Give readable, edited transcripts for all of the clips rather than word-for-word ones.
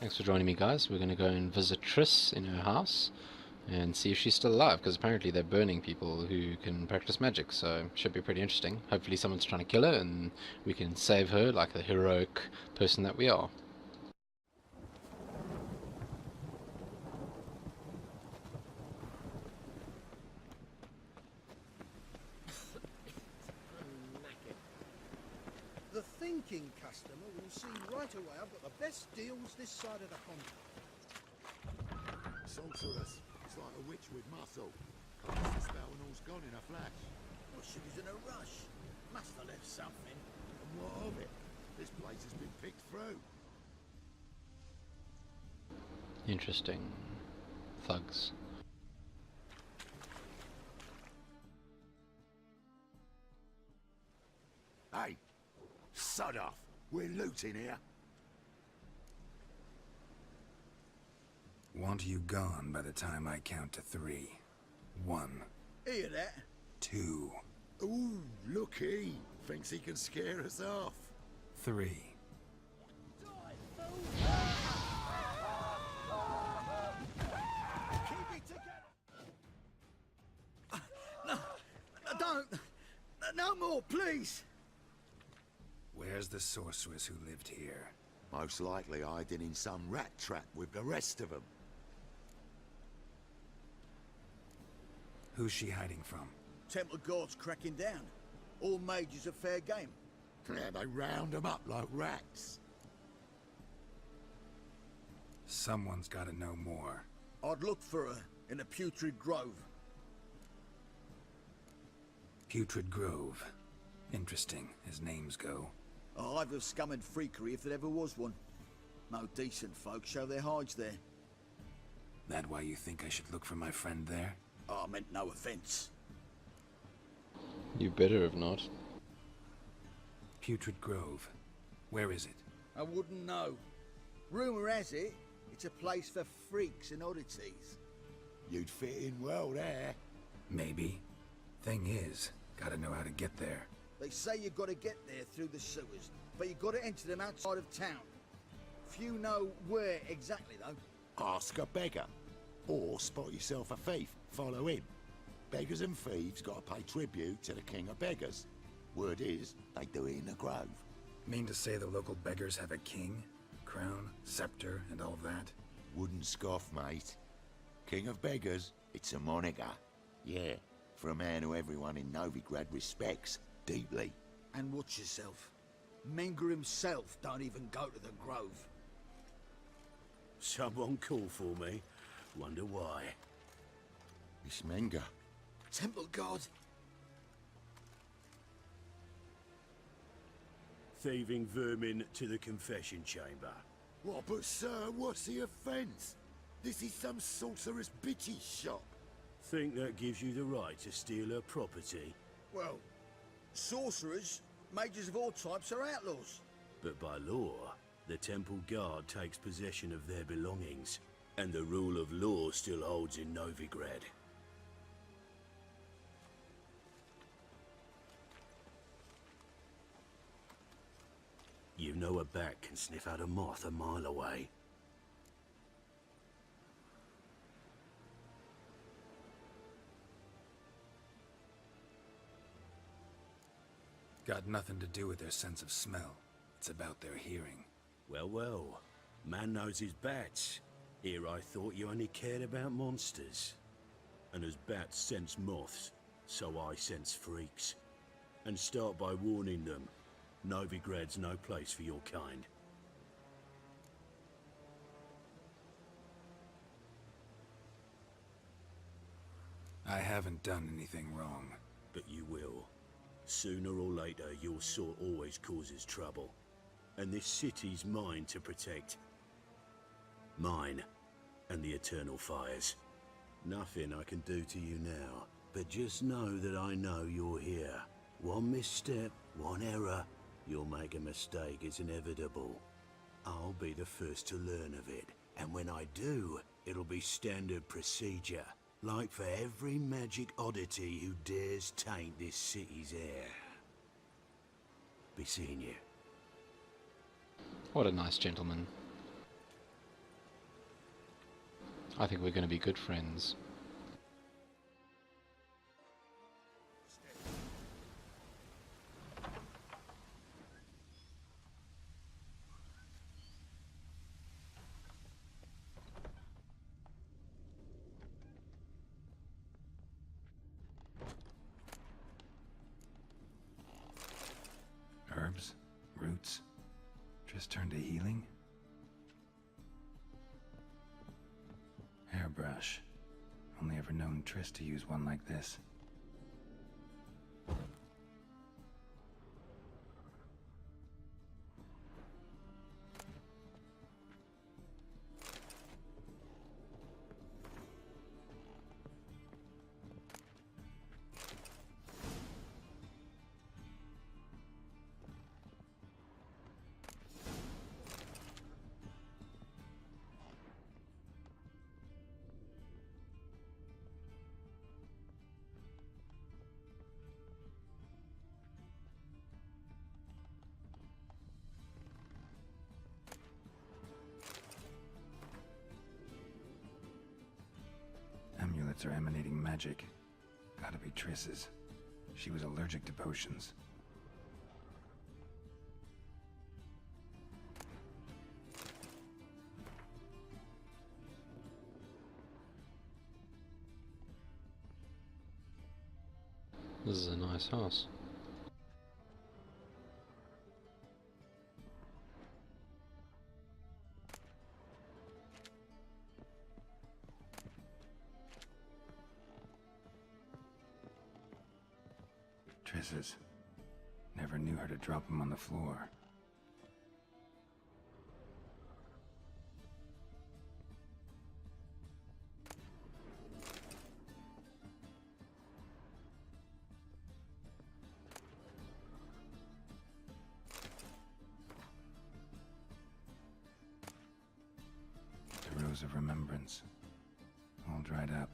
Thanks for joining me, guys. We're going to go and visit Triss in her house and see if she's still alive, because apparently they're burning people who can practice magic, so should be pretty interesting. Hopefully someone's trying to kill her and we can save her like the heroic person that we are. The thinking customer will see right away I've got the best deals this side of the pond. Sorceress. It's like a witch with muscle. Casts the spell and all's gone in a flash. Well, she was in a rush. Must have left something. And what of it? This place has been picked through. Interesting. Thugs. Hey! Sod off! We're looting here. Want you gone by the time I count to 3. 1. Hear that? 2. Ooh, looky! Thinks he can scare us off. 3. Keep it together! No, don't! No more, please! Where's the sorceress who lived here? Most likely hiding in some rat trap with the rest of them. Who's she hiding from? Temple Guard's cracking down. All mages are fair game. Yeah, they round them up like rats. Someone's gotta know more. I'd look for her in the Putrid Grove. Putrid Grove. Interesting, as names go. A hive of scum and freakery if there ever was one. No decent folk show their hides there. That why you think I should look for my friend there? Oh, I meant no offence. You better have not. Putrid Grove. Where is it? I wouldn't know. Rumour has it, it's a place for freaks and oddities. You'd fit in well there. Maybe. Thing is, gotta know how to get there. They say you've got to get there through the sewers, but you've got to enter them outside of town. Few know where exactly, though. Ask a beggar. Or spot yourself a thief. Follow him. Beggars and thieves gotta pay tribute to the king of beggars. Word is, they do it in the grove. Mean to say the local beggars have a king, crown, scepter, and all of that? Wouldn't scoff, mate. King of beggars, it's a moniker. Yeah, for a man who everyone in Novigrad respects deeply. And watch yourself. Menger himself don't even go to the grove. Someone call for me. Wonder why. It's Menger. Temple Guard. Thieving vermin to the confession chamber. What, but sir, what's the offence? This is some sorcerer's bitchy shop. Think that gives you the right to steal her property? Well, sorcerers, mages of all types are outlaws. But by law, the temple guard takes possession of their belongings, and the rule of law still holds in Novigrad. You know a bat can sniff out a moth a mile away. Got nothing to do with their sense of smell. It's about their hearing. Well, well. Man knows his bats. Here I thought you only cared about monsters. And as bats sense moths, so I sense freaks. And start by warning them, Novigrad's no place for your kind. I haven't done anything wrong. But you will. Sooner or later, your sort always causes trouble. And this city's mine to protect. Mine and the eternal fires. Nothing I can do to you now, but just know that I know you're here. One misstep, one error, you'll make a mistake, it's inevitable. I'll be the first to learn of it, and when I do, it'll be standard procedure. Like for every magic oddity who dares taint this city's air. Be seeing you. What a nice gentleman. I think we're going to be good friends. Herbs? Roots? Just turned to healing? Hairbrush. Only ever known Triss to use one like this. Amulets are emanating magic. Gotta be Triss's. She was allergic to potions. This is a nice house. Triss's. Never knew her to drop them on the floor. The Rose of Remembrance. All dried up.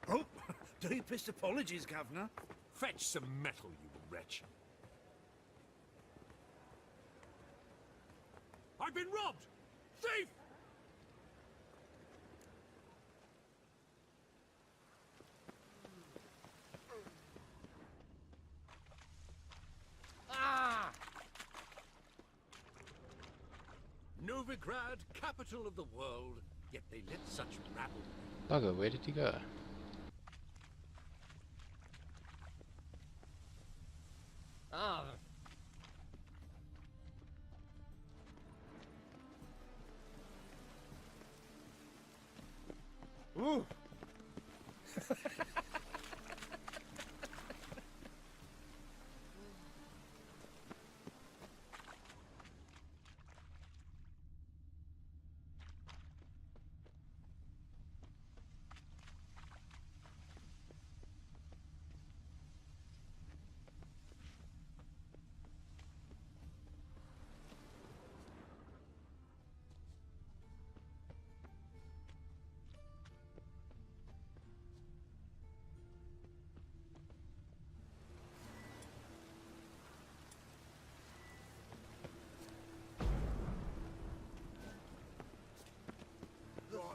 Oh, deepest apologies, Governor. Fetch some metal, you wretch. I've been robbed! Thief! Ah! Novigrad, capital of the world, yet they let such rabble. Bugger, where did he go? Ah. Ooh.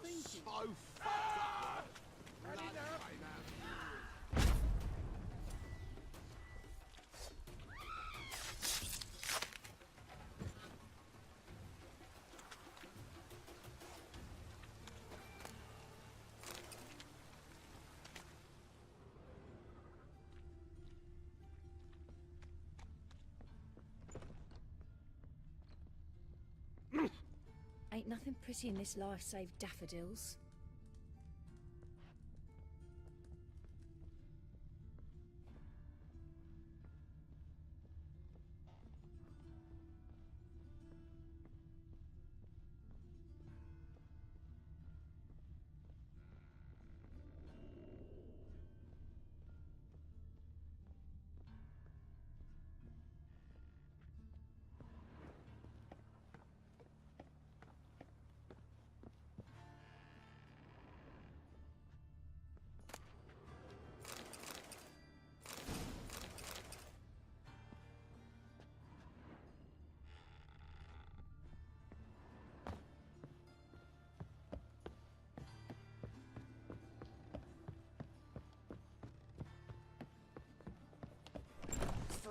So fucked up. Ain't nothing pretty in this life save daffodils.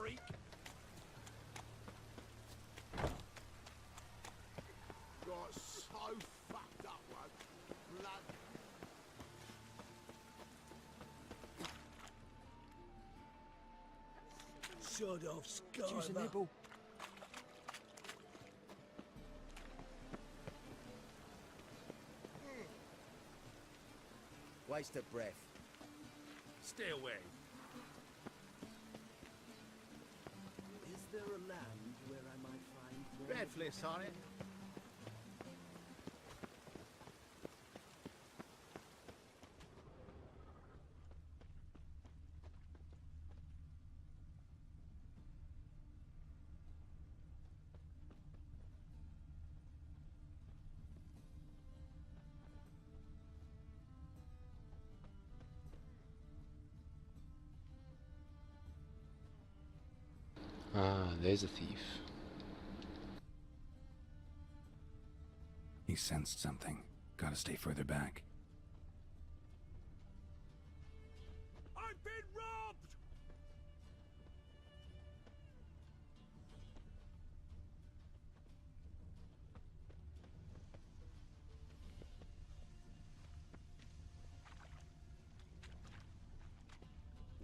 freak. Got so fucked up, one. Blood. Sod off, Choose a Skyver. nibble. Waste of breath. Stay away. Is there a land where I might find Red fleece on it. Ah, there's a thief. He sensed something. Gotta stay further back. I've been robbed!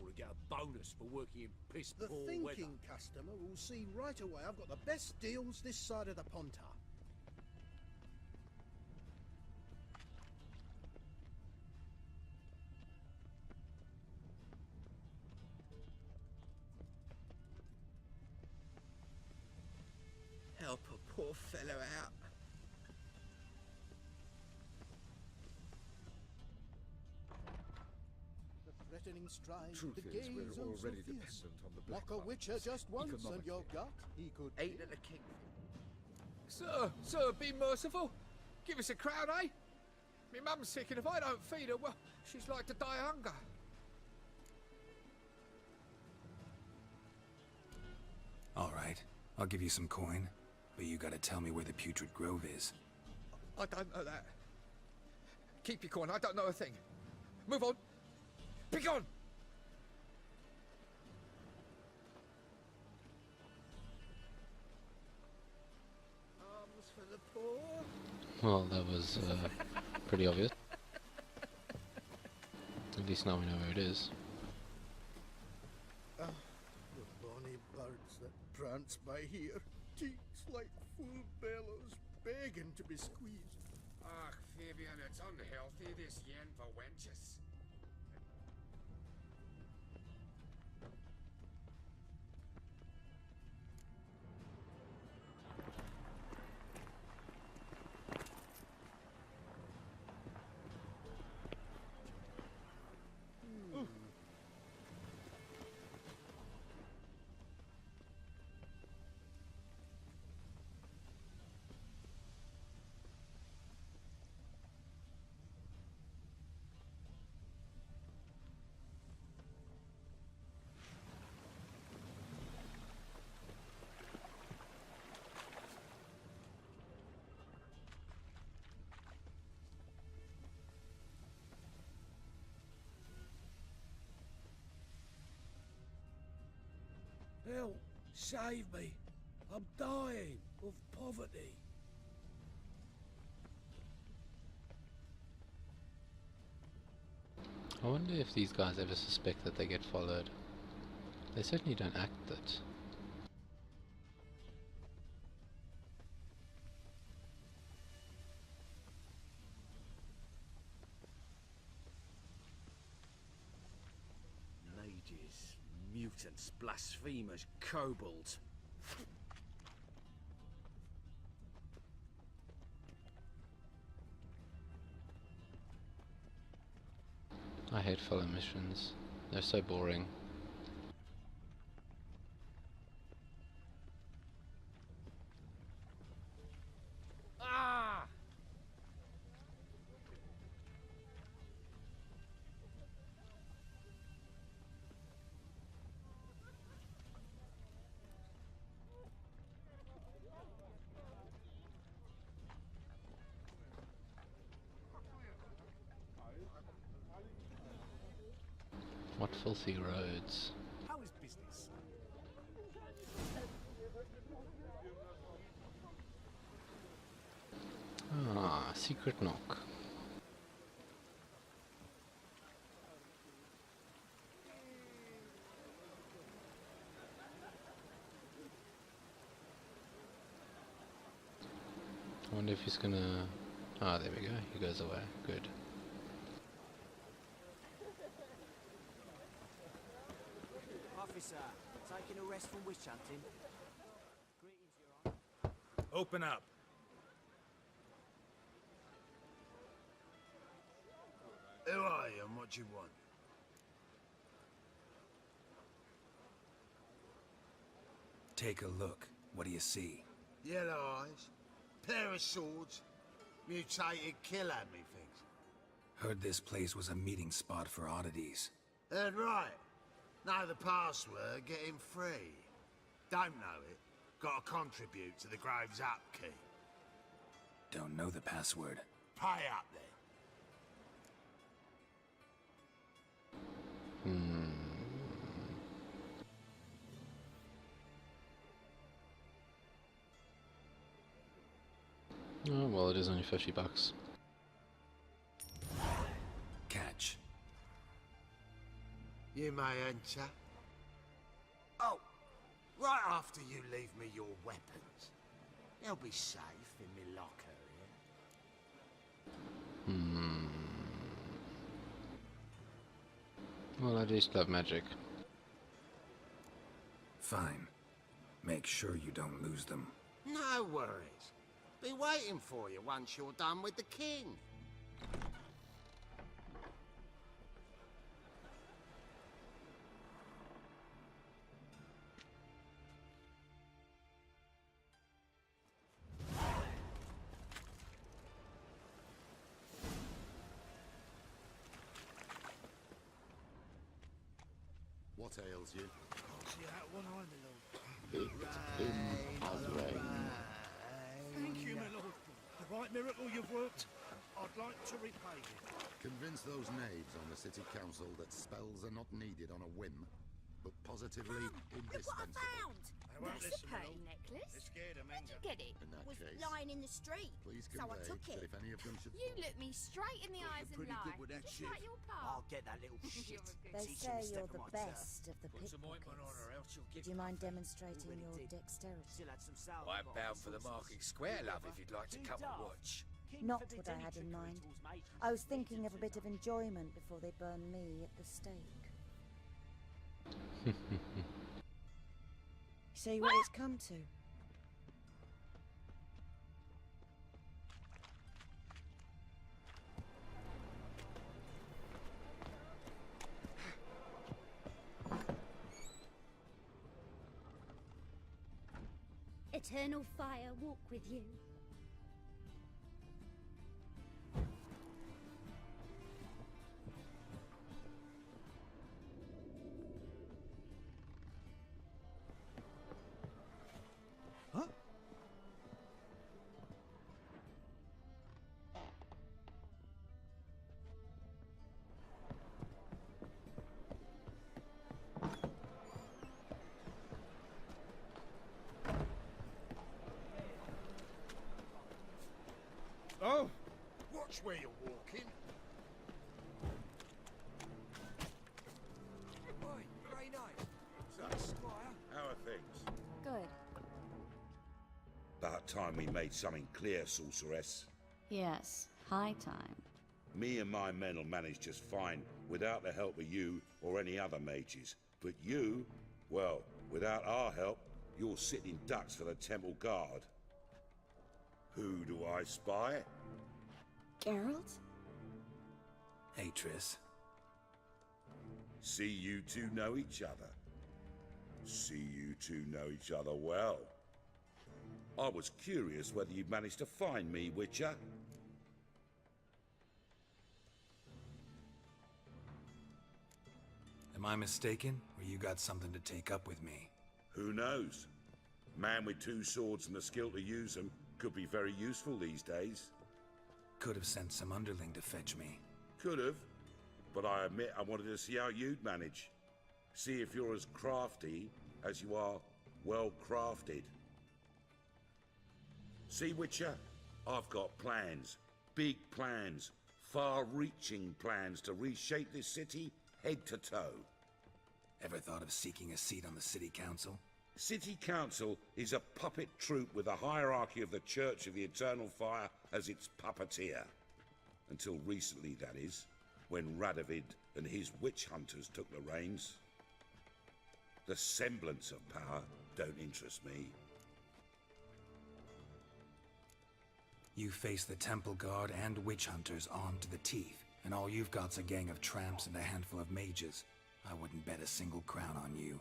Ought to get a bonus for working in piss The poor thinking weather. customer will see right away I've got the best deals this side of the Pontar. Help a poor fellow out. The threatening stride, Truth the is, gaze we're oh so already fierce. dependent on the black Knock a market. witcher just once and Economically. your gut he could Eight at the king. Sir, be merciful. Give us a crown, eh? Me mum's sick, and if I don't feed her, well, she's like to die of hunger. All right, I'll give you some coin, but you gotta tell me where the Putrid Grove is. I don't know that. Keep your coin, I don't know a thing. Move on. Be gone! Arms for the poor. Well, that was pretty obvious. At least now we know where it is. The bonny birds that prance by here, cheeks like full bellows, begging to be squeezed. Ach, Fabian, it's unhealthy, this yen for wenches. Help! Save me! I'm dying of poverty. I wonder if these guys ever suspect that they get followed. They certainly don't act it. Mages, mutants, blasphemers, kobolds. I hate follow missions. They're so boring. Ah! What filthy roads. How is business? Ah, secret knock. I wonder if he's gonna... Ah, there we go. He goes away. Good. Officer, taking a rest from witch hunting. Greetings, Your Honor. Open up. Who are you and what do you want? Take a look. What do you see? Yellow eyes, pair of swords, mutated killer, methinks. Heard this place was a meeting spot for oddities. Heard right. Know the password, get him free. Don't know it, gotta contribute to the Grave's upkeep. Don't know the password. Pay up then. Oh, well, it is only $50. Catch. You may enter. Oh, right after you leave me your weapons. They'll be safe in me locker here. Well, I just love magic. Fine. Make sure you don't lose them. No worries. Be waiting for you once you're done with the king. What ails you? Can't see out one eye, my lord. Thank you, my lord. The right miracle you've worked. I'd like to repay you. Convince those knaves on the city council that spells are not needed on a whim, but positively indispensable. They won't That's listen, a my pretty lord. necklace. They're scared of Where'd you Menga. get it? In that Was case, lying in the street. Please So I convey took that it. if any of them should You look me straight in the eyes and pretty lie. good with that Just shit. like your I'll pa. get that little shit. They Teach say him a step you're of the my turf. best of the Put some ointment on her, pickpockets. else she'll Would get you mind tougher. demonstrating Already your did. dexterity? Still had some sour I'm got bound on for the sauces. market square, love, if you'd like to Too come and daft. watch. King Not forbids what I any had in trickery mind. towards mages. I was thinking of a Legions bit of enjoyment before they burn me at the stake. See what it's come to. Eternal fire walk with you. Huh? Oh, watch where you're walking. Oi, grey knight. So, Squire, How are things? Good. About time we made something clear, sorceress. Yes, high time. Me and my men will manage just fine without the help of you or any other mages. But you, well, without our help, you're sitting ducks for the temple guard. Who do I spy? Geralt? Hey, Triss. See you two know each other. See you two know each other well. I was curious whether you'd managed to find me, Witcher. Am I mistaken, or you got something to take up with me? Who knows? Man with two swords and the skill to use them could be very useful these days. Could have sent some underling to fetch me. Could have, but I admit I wanted to see how you'd manage. See if you're as crafty as you are well crafted. See, Witcher, I've got plans. Big plans. Far-reaching plans to reshape this city head to toe. Ever thought of seeking a seat on the city council? City Council is a puppet troupe with a hierarchy of the Church of the Eternal Fire as its puppeteer. Until recently, that is, when Radovid and his witch hunters took the reins. The semblance of power don't interest me. You face the Temple Guard and witch hunters armed to the teeth, and all you've got's a gang of tramps and a handful of mages. I wouldn't bet a single crown on you.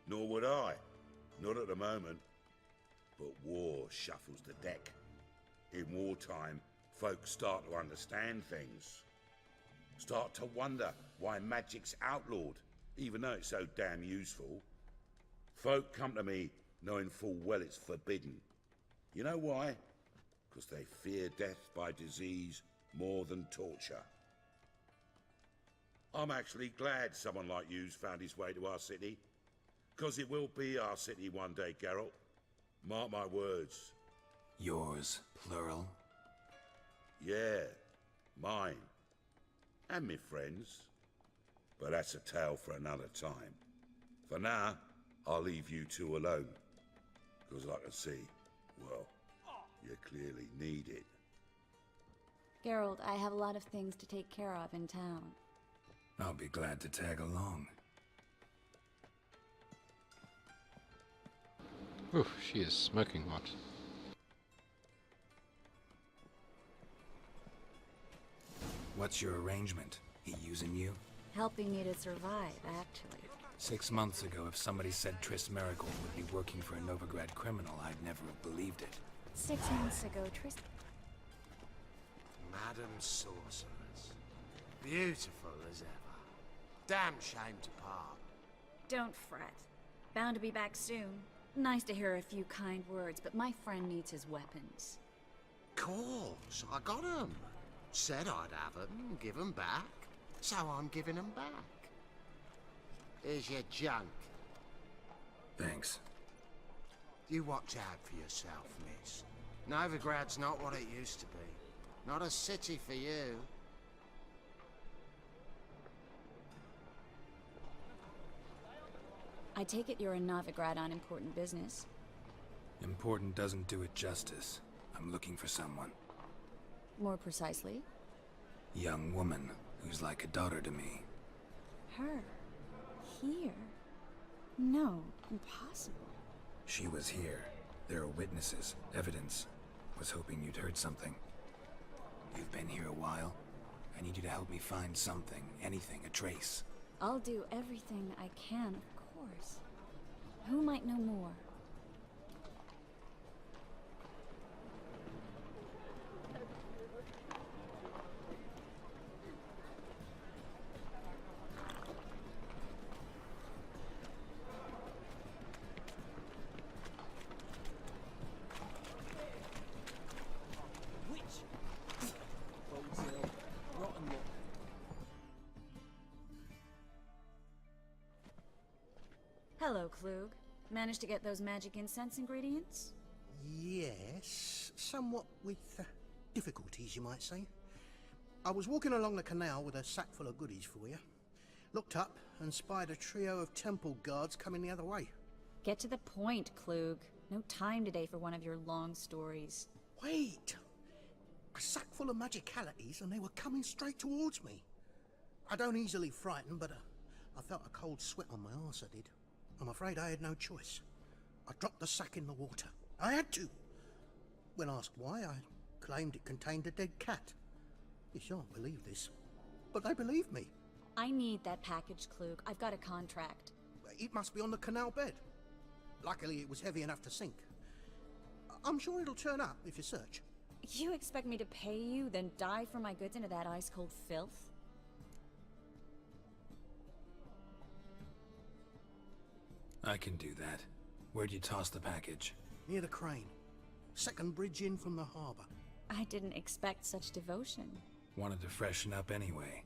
Nor would I. Not at the moment. But war shuffles the deck. In wartime, folks start to understand things. Start to wonder why magic's outlawed, even though it's so damn useful. Folk come to me knowing full well it's forbidden. You know why? Because they fear death by disease more than torture. I'm actually glad someone like you's found his way to our city. Because it will be our city one day, Geralt. Mark my words. Yours, plural? Yeah, mine. And me friends. But that's a tale for another time. For now, I'll leave you two alone. Because I can see, well, you clearly need it. Geralt, I have a lot of things to take care of in town. I'll be glad to tag along. Oof, she is smoking hot. What's your arrangement? He using you? Helping me to survive, actually. 6 months ago, if somebody said Triss Merigold would be working for a Novigrad criminal, I'd never have believed it. 6 months ago, Triss... Madam Sorceress. Beautiful as ever. Damn shame to part. Don't fret. Bound to be back soon. Nice to hear a few kind words, but my friend needs his weapons. Course, I got 'em. Said I'd have 'em, give 'em back. So I'm giving 'em back. Here's your junk. Thanks. You watch out for yourself, miss. Novigrad's not what it used to be. Not a city for you. I take it you're in Novigrad on important business. Important doesn't do it justice. I'm looking for someone. More precisely? Young woman who's like a daughter to me. Her? Here? No, impossible. She was here. There are witnesses, evidence. Was hoping you'd heard something. You've been here a while. I need you to help me find something, anything, a trace. I'll do everything I can, of course. Who might know more? Hello, Klug. Managed to get those magic incense ingredients? Yes, somewhat with difficulties, you might say. I was walking along the canal with a sack full of goodies for you. Looked up and spied a trio of temple guards coming the other way. Get to the point, Klug. No time today for one of your long stories. Wait! A sack full of magicalities and they were coming straight towards me. I don't easily frighten, but I felt a cold sweat on my arse, I did. I'm afraid I had no choice. I dropped the sack in the water. I had to. When asked why, I claimed it contained a dead cat. You shan't believe this, but they believed me. I need that package, Klug. I've got a contract. It must be on the canal bed. Luckily, it was heavy enough to sink. I'm sure it'll turn up if you search. You expect me to pay you, then dive for my goods into that ice-cold filth? I can do that. Where'd you toss the package? Near the crane. Second bridge in from the harbour. I didn't expect such devotion. Wanted to freshen up anyway.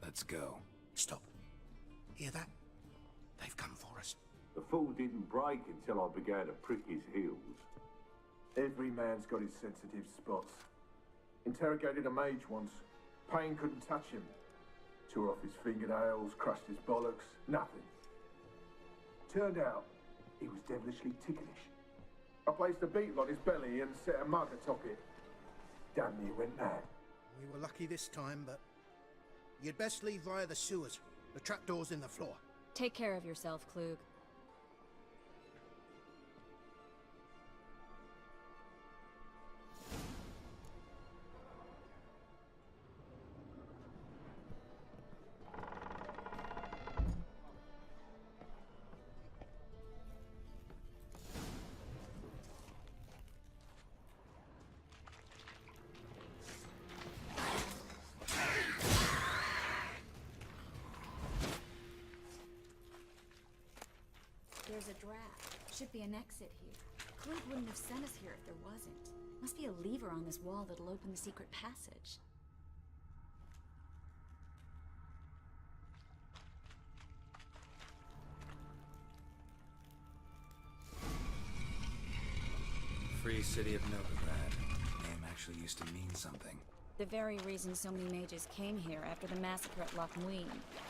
Let's go. Stop. Hear that? They've come for us. The fool didn't break until I began to prick his heels. Every man's got his sensitive spots. Interrogated a mage once. Pain couldn't touch him. Tore off his fingernails, crushed his bollocks, nothing. Turned out, he was devilishly ticklish. I placed a beetle on his belly and set a mug atop it. Damn near went mad. We were lucky this time, but you'd best leave via the sewers. The trapdoor's in the floor. Take care of yourself, Klug. There's a draft. Should be an exit here. Klug wouldn't have sent us here if there wasn't. Must be a lever on this wall that'll open the secret passage. Free City of Novigrad. Name actually used to mean something. The very reason so many mages came here after the massacre at Loch Muin.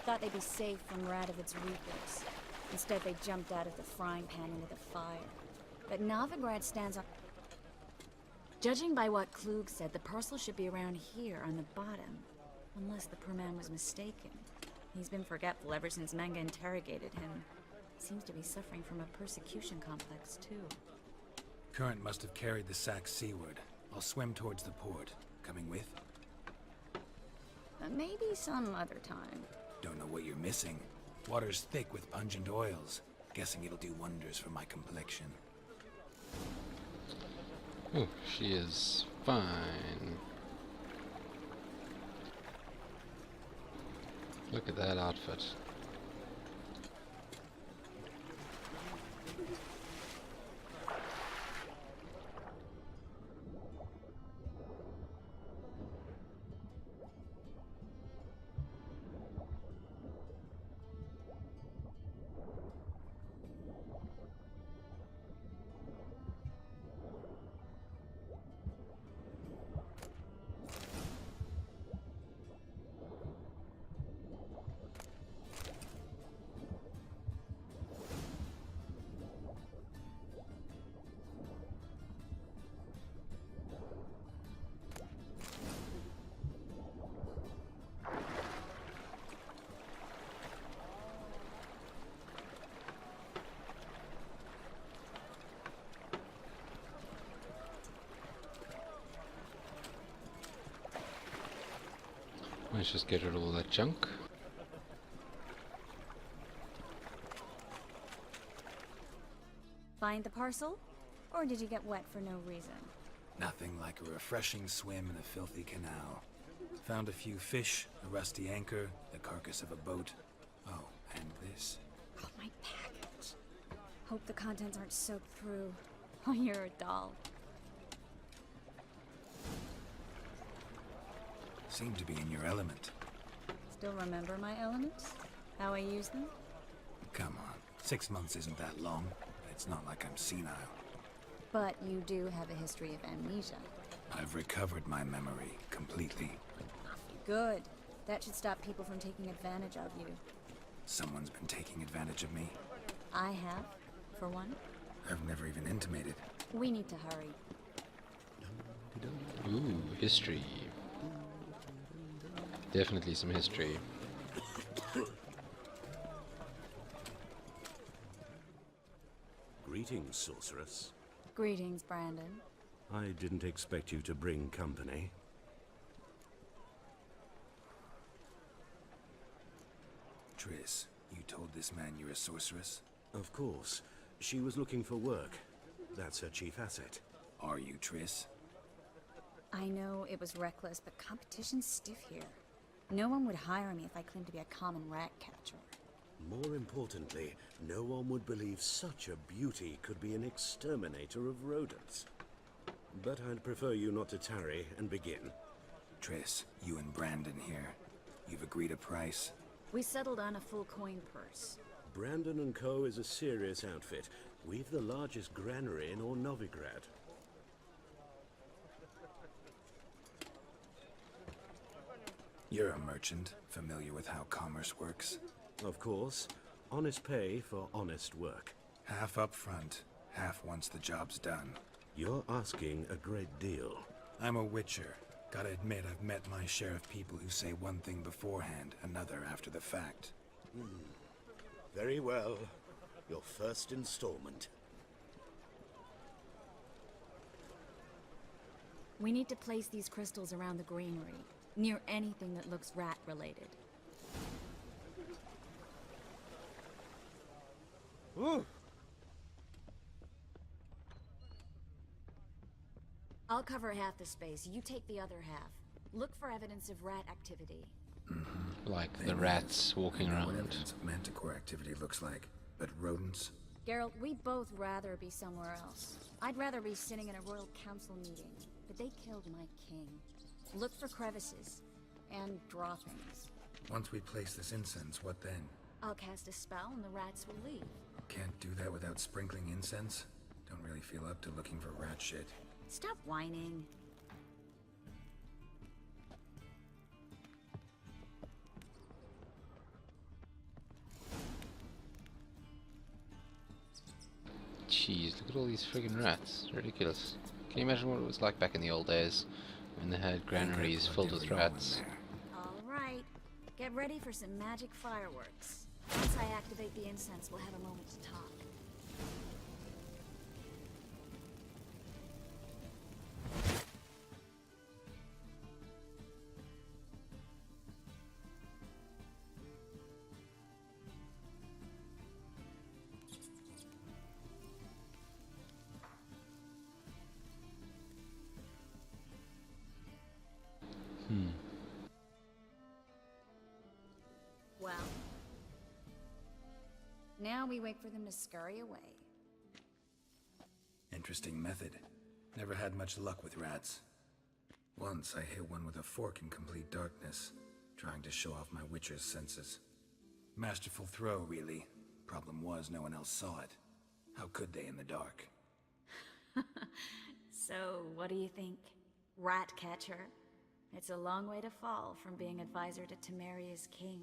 Thought they'd be safe from Radovid's reapers. Instead, they jumped out of the frying pan into the fire. But Novigrad stands on... Judging by what Klug said, the parcel should be around here on the bottom. Unless the poor man was mistaken. He's been forgetful ever since Manga interrogated him. Seems to be suffering from a persecution complex, too. Current must have carried the sack seaward. I'll swim towards the port. Coming with? Maybe some other time. Don't know what you're missing. Water's thick with pungent oils. Guessing it'll do wonders for my complexion. Oh, she is fine. Look at that outfit. Let's just get rid of all that junk. Find the parcel? Or did you get wet for no reason? Nothing like a refreshing swim in a filthy canal. Found a few fish, a rusty anchor, the carcass of a boat. Oh, and this. Oh, my package. Hope the contents aren't soaked through. Oh, you're a doll. Seem to be in your element. Still remember my elements? How I use them? Come on, 6 months isn't that long. It's not like I'm senile. But you do have a history of amnesia. I've recovered my memory completely. Good. That should stop people from taking advantage of you. Someone's been taking advantage of me. I have, for one. I've never even intimated. We need to hurry. Ooh, history. Definitely some history. Greetings, sorceress. Greetings, Brandon. I didn't expect you to bring company. Triss, you told this man you're a sorceress? Of course. She was looking for work. That's her chief asset. Are you, Triss? I know it was reckless, but competition's stiff here. No one would hire me if I claimed to be a common rat catcher. More importantly, no one would believe such a beauty could be an exterminator of rodents. But I'd prefer you not to tarry and begin. Triss, you and Brandon here. You've agreed a price? We settled on a full coin purse. Brandon and Co. is a serious outfit. We've the largest granary in all Novigrad. You're a merchant, familiar with how commerce works. Of course. Honest pay for honest work. Half up front, half once the job's done. You're asking a great deal. I'm a witcher. Gotta admit, I've met my share of people who say one thing beforehand, another after the fact. Very well. Your first installment. We need to place these crystals around the granary, near anything that looks rat-related. Ooh. I'll cover half the space, you take the other half. Look for evidence of rat activity. Like the rats walking What around. evidence of manticore activity looks like, but rodents? Geralt, we'd both rather be somewhere else. I'd rather be sitting in a royal council meeting, but they killed my king. Look for crevices and droppings. Once we place this incense, what then? I'll cast a spell and the rats will leave. Can't do that without sprinkling incense? Don't really feel up to looking for rat shit. Stop whining. Jeez, look at all these friggin' rats. Ridiculous. Can you imagine what it was like back in the old days when they had granaries filled with rats? Alright, get ready for some magic fireworks. Once I activate the incense, we'll have a moment to talk. Well, now we wait for them to scurry away. Interesting method. Never had much luck with rats. Once I hit one with a fork in complete darkness, trying to show off my witcher's senses. Masterful throw, really. Problem was, no one else saw it. How could they in the dark? So, what do you think? Rat catcher? It's a long way to fall from being advisor to Temeria's king.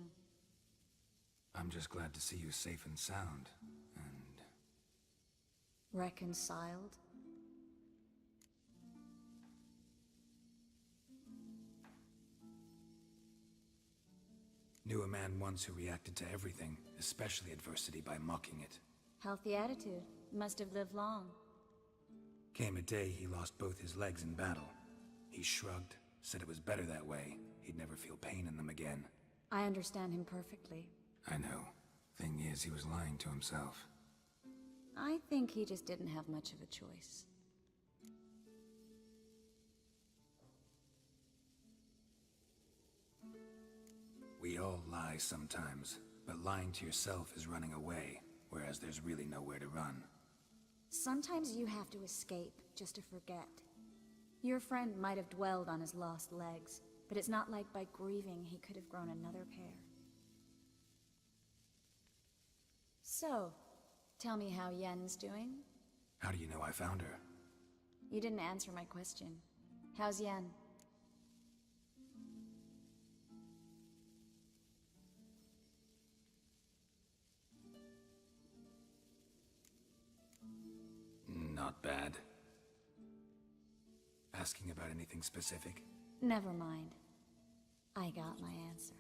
I'm just glad to see you safe and sound, and... Reconciled? Knew a man once who reacted to everything, especially adversity, by mocking it. Healthy attitude. Must have lived long. Came a day he lost both his legs in battle. He shrugged, said it was better that way. He'd never feel pain in them again. I understand him perfectly. I know. Thing is, he was lying to himself. I think he just didn't have much of a choice. We all lie sometimes, but lying to yourself is running away, whereas there's really nowhere to run. Sometimes you have to escape just to forget. Your friend might have dwelled on his lost legs, but it's not like by grieving he could have grown another pair. So, tell me how Yen's doing? How do you know I found her? You didn't answer my question. How's Yen? Not bad. Asking about anything specific? Never mind. I got my answer.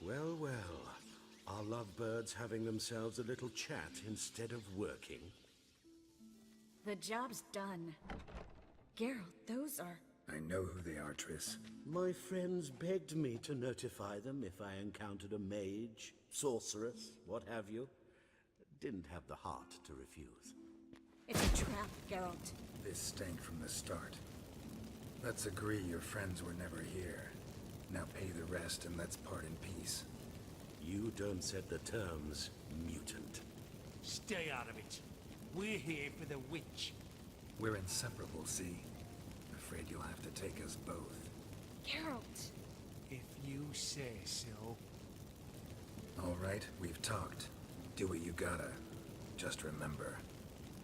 Well, well. Are lovebirds having themselves a little chat instead of working? The job's done. Geralt, those are... I know who they are, Triss. My friends begged me to notify them if I encountered a mage, sorceress, what have you. Didn't have the heart to refuse. It's a trap, Geralt. This stank from the start. Let's agree your friends were never here. Now pay the rest and let's part in peace. You don't set the terms, mutant. Stay out of it. We're here for the witch. We're inseparable, see? A afraid you'll have to take us both. Geralt! If you say so. All right, we've talked. Do what you gotta. Just remember,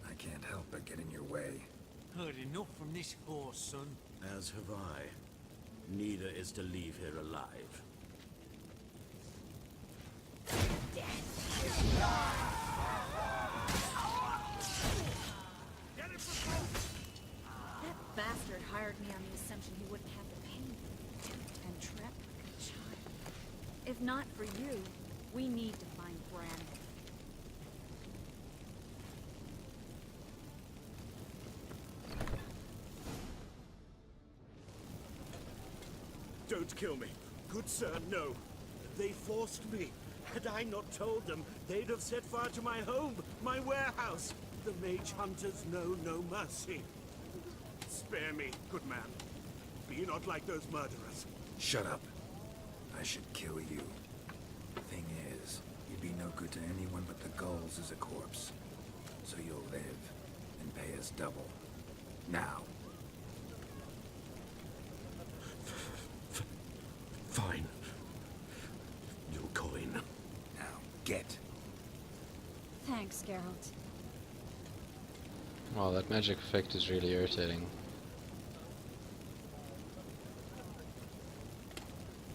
I can't help but get in your way. Heard enough from this horse, son. As have I. Neither is to leave here alive. That bastard hired me on the assumption he wouldn't have to pay me. And trapped like a child. If not for you, we need to find Brandon. Don't kill me. Good sir, no. They forced me. Had I not told them, they'd have set fire to my home, my warehouse. The mage hunters know no mercy. Spare me, good man. Be not like those murderers. Shut up. I should kill you. Thing is, you'd be no good to anyone but the gulls as a corpse. So you'll live, and pay us double. Now. Fine. Your coin. Now, get. Thanks, Geralt. Well, that magic effect is really irritating.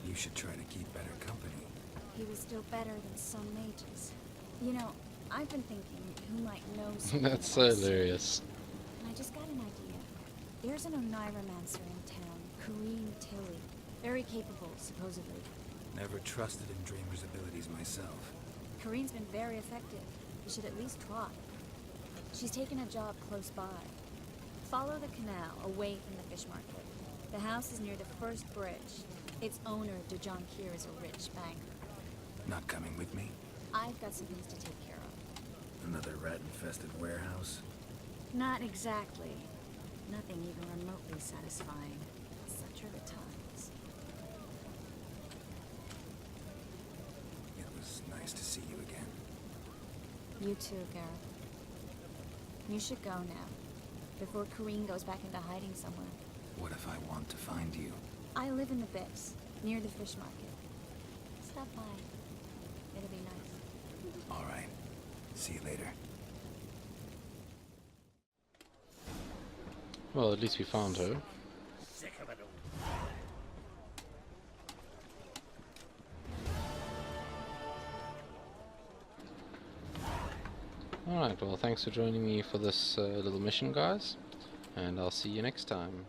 You should try to keep better company. He was still better than some mages. You know, I've been thinking who might know something. That's so about hilarious. And I just got an idea. There's an Oneiromancer in town, Kareen Tilly. Very capable, supposedly. Never trusted in Dreamer's abilities myself. Kareen's been very effective. You should at least try. She's taken a job close by. Follow the canal, away from the fish market. The house is near the first bridge. Its owner, Dejon Kier, is a rich banker. Not coming with me? I've got some things to take care of. Another rat-infested warehouse? Not exactly. Nothing even remotely satisfying. Such are the times. It was nice to see you again. You too, Gareth. You should go now, before Kareen goes back into hiding somewhere. What if I want to find you? I live in the Bix, near the fish market. Stop by. It'll be nice. All right. See you later. Well, at least we found her. Sick of it all. Alright, well, thanks for joining me for this little mission, guys. And I'll see you next time.